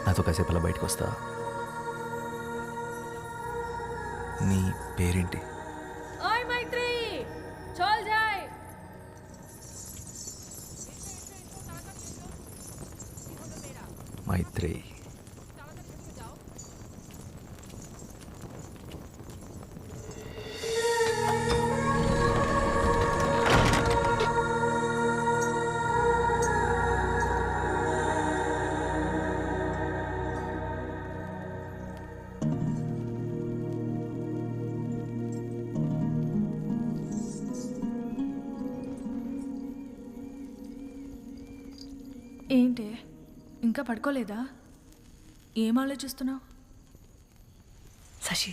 నాతో కాసేపు అలా బయటకు వస్తా? నీ పేరేంటి? ఓయ్ మైత్రి, చల్ జాయ్. మైత్రి. ఏంటి ఇంకా పడుకోలేదా? ఏం ఆలోచిస్తున్నావు? శశి,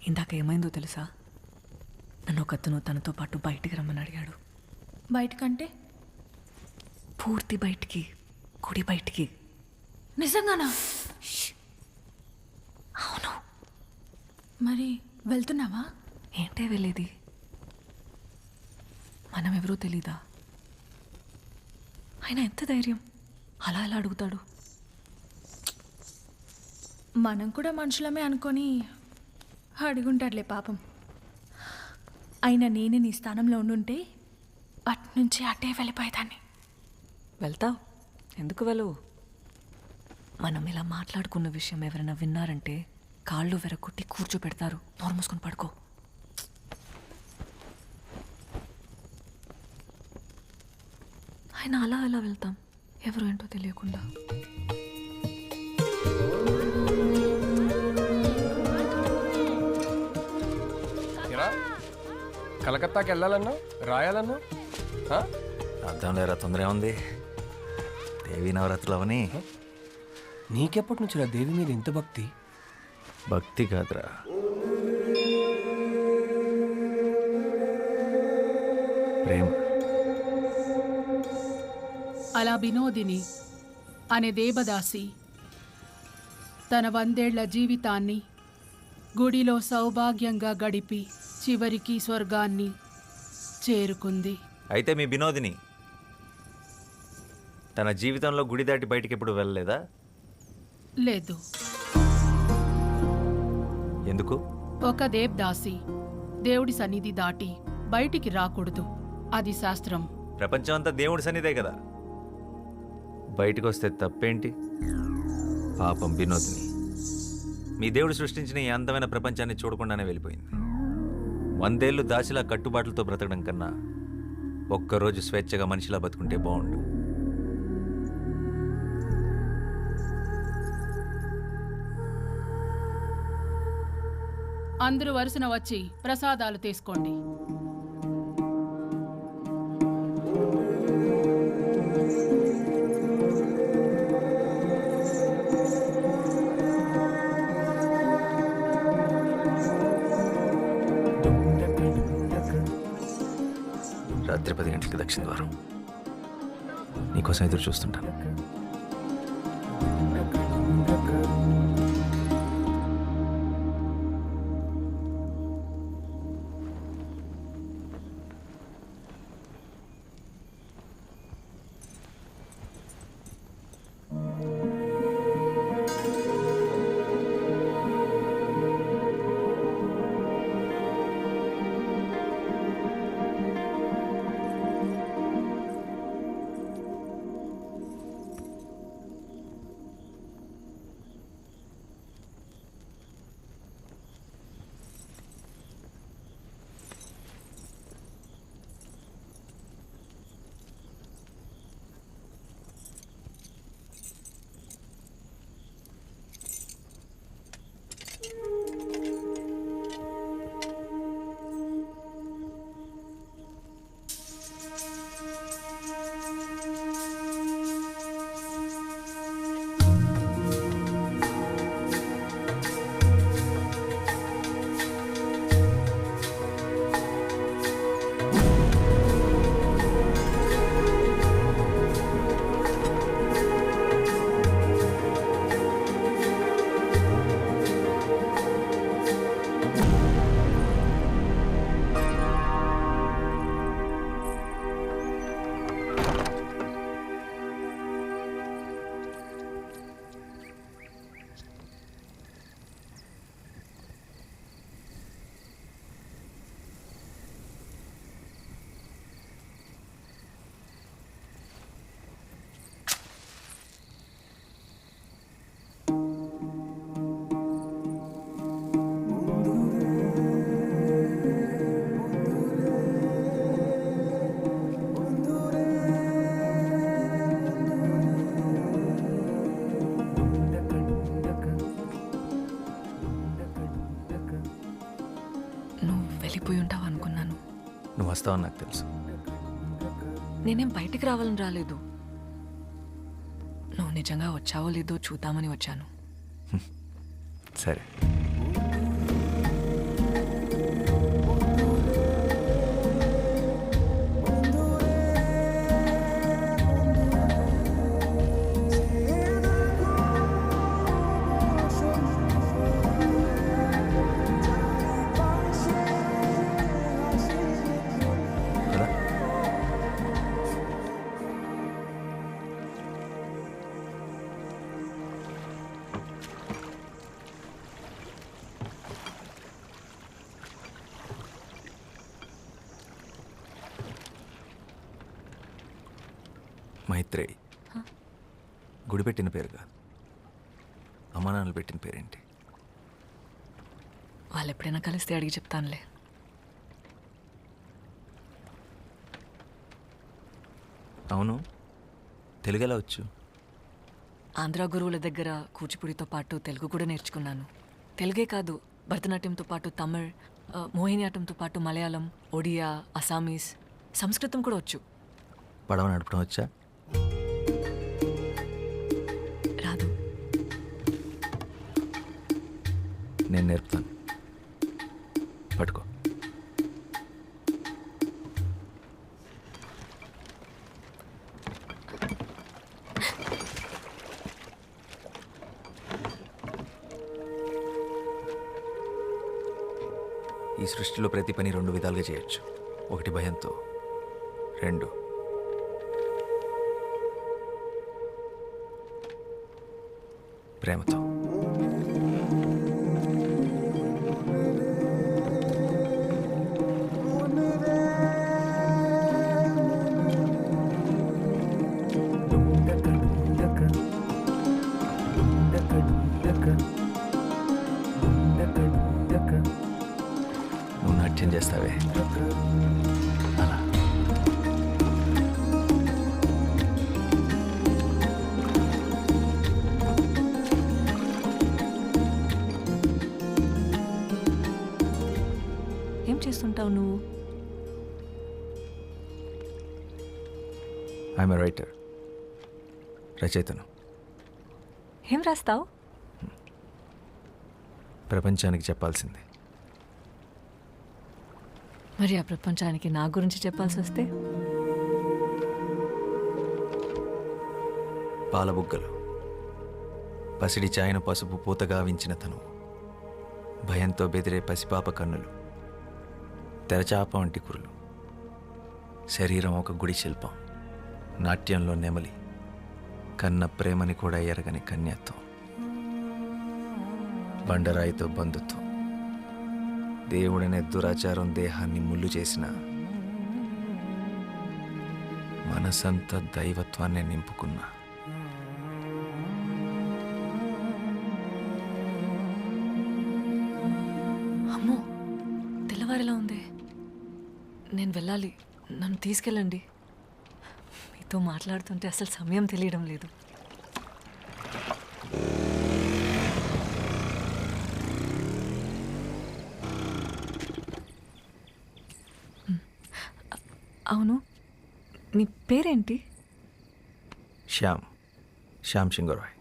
ఇందాక ఏమైందో తెలుసా? నన్ను ఒకతను తనతో పాటు బయటికి రమ్మని అడిగాడు. బయటకంటే? పూర్తి బయటికి, గుడి బయటికి. నిజంగానా? అవును. మరి వెళ్తున్నావా? ఏంటే వెళ్ళేది? మనం ఎవరో తెలీదా? ఆయన ఎంత ధైర్యం అలా ఎలా అడుగుతాడు? మనం కూడా మనుషులమే అనుకొని అడుగుంటాడులే పాపం. అయినా నేనే నీ స్థానంలో ఉండుంటే అట్నుంచి అటే వెళ్ళిపోయేదాన్ని. వెళ్తావు? ఎందుకు వెళ్ళవు? మనం ఇలా మాట్లాడుకున్న విషయం ఎవరైనా విన్నారంటే కాళ్ళు వెరగొట్టి కూర్చోపెడతారు. నోరు మూసుకొని పడుకో. ఆయన అలా ఎలా వెళ్తాం ఎవరు ఏంటో తెలియకుండా? కలకత్తాకి వెళ్ళాలన్నా రాయాలన్నా అర్థం లేరా, తొందర ఏముంది? దేవీ నవరాత్రులు అవని. నీకెప్పటి నుంచి రా దేవి మీద ఇంత భక్తి? భక్తి కాదురా, ప్రేమ. అలా వినోదిని అనే దేవదాసి తన 100 ఏళ్ల జీవితాన్ని గుడిలో సౌభాగ్యంగా గడిపి చివరికి స్వర్గాన్ని చేరుకుంది. అయితే మీ వినోదిని తన జీవితంలో గుడి దాటి బయటికి ఎప్పుడు వెళ్ళలేదా? లేదు. ఎందుకు? ఒక దేవదాసి దేవుడి సన్నిధి దాటి బయటికి రాకూడదు, అది శాస్త్రం. ప్రపంచం అంతా దేవుడి సన్నిధే కదా, బయటకు వస్తే తప్పేంటి? పాపం వినోదిని మీ దేవుడు సృష్టించిన ఈ అందమైన ప్రపంచాన్ని చూడకుండానే వెళ్ళిపోయింది. 100 ఏళ్ళు దాచిలా కట్టుబాట్లతో బ్రతకడం కన్నా ఒక్కరోజు స్వేచ్ఛగా మనిషిలా బతుకుంటే బాగుండు. అందరూ వరుసన వచ్చి ప్రసాదాలు తీసుకోండి. రాత్రి 10 గంటలకు దక్షిణ ద్వారం. నీకోసం ఎదురు చూస్తుంటాను. వస్తావని నాకు తెలుసు. నేనేం బయటికి రావాలని రాలేదు. నువ్వు నిజంగా వచ్చావో లేదో చూద్దామని వచ్చాను. సరే, కదా? మైత్రేయి గుడి పెట్టిన పేరు కాదు, అమ్మా నాన్నలు పెట్టిన పేరేంటి? వాళ్ళు ఎప్పుడైనా కలిస్తే అడిగి చెప్తానులే. అవును, తెలుగు ఎలా వచ్చు? ఆంధ్ర గురువుల దగ్గర కూచిపూడితో పాటు తెలుగు కూడా నేర్చుకున్నాను. తెలుగే కాదు, భరతనాట్యంతో పాటు తమిళ్, మోహినియాటంతో పాటు మలయాళం, ఒడియా, అసామీస్, సంస్కృతం కూడా వచ్చు. పడవ నడపడం వచ్చా? రాదు. నేను నేర్పుతాను, పట్టుకో. ఈ సృష్టిలో ప్రతి పని రెండు విధాలుగా చేయొచ్చు. ఒకటి భయంతో, రెండు ప్రేమతో. నువ్వు నాట్యం చేస్తావే అలా. ఏం చేస్తుంటావు నువ్వు? ఐఎమ్ ఎ రైటర్, రచయితను. ఏం రాస్తావు? ప్రపంచానికి చెప్పాల్సింది. మరి ఆ ప్రపంచానికి నా గురించి చెప్పాల్సి వస్తే? పాలబుగ్గలు, పసిడి చాయన పసుపు పూతగా వించిన తను, భయంతో బెదిరే పసిపాప కన్నులు, తెరచాప వంటి కురులు, శరీరం ఒక గుడి శిల్పం, నాట్యంలో నెమలి, కన్న ప్రేమని కూడా ఎరగని కన్యత్వం, బండరాయితో బంధుత్వం, దేవుడనే దురాచారం దేహాన్ని ముళ్ళు చేసిన మనసంతా దైవత్వాన్ని నింపుకున్న అమ్మో, తెల్లవారిలా ఉంది. నేను వెళ్ళాలి, నన్ను తీసుకెళ్ళండి. మీతో మాట్లాడుతుంటే అసలు సమయం తెలియడం లేదు. అవును, నీ పేరేంటి? శ్యామ్ సింగరాయ్.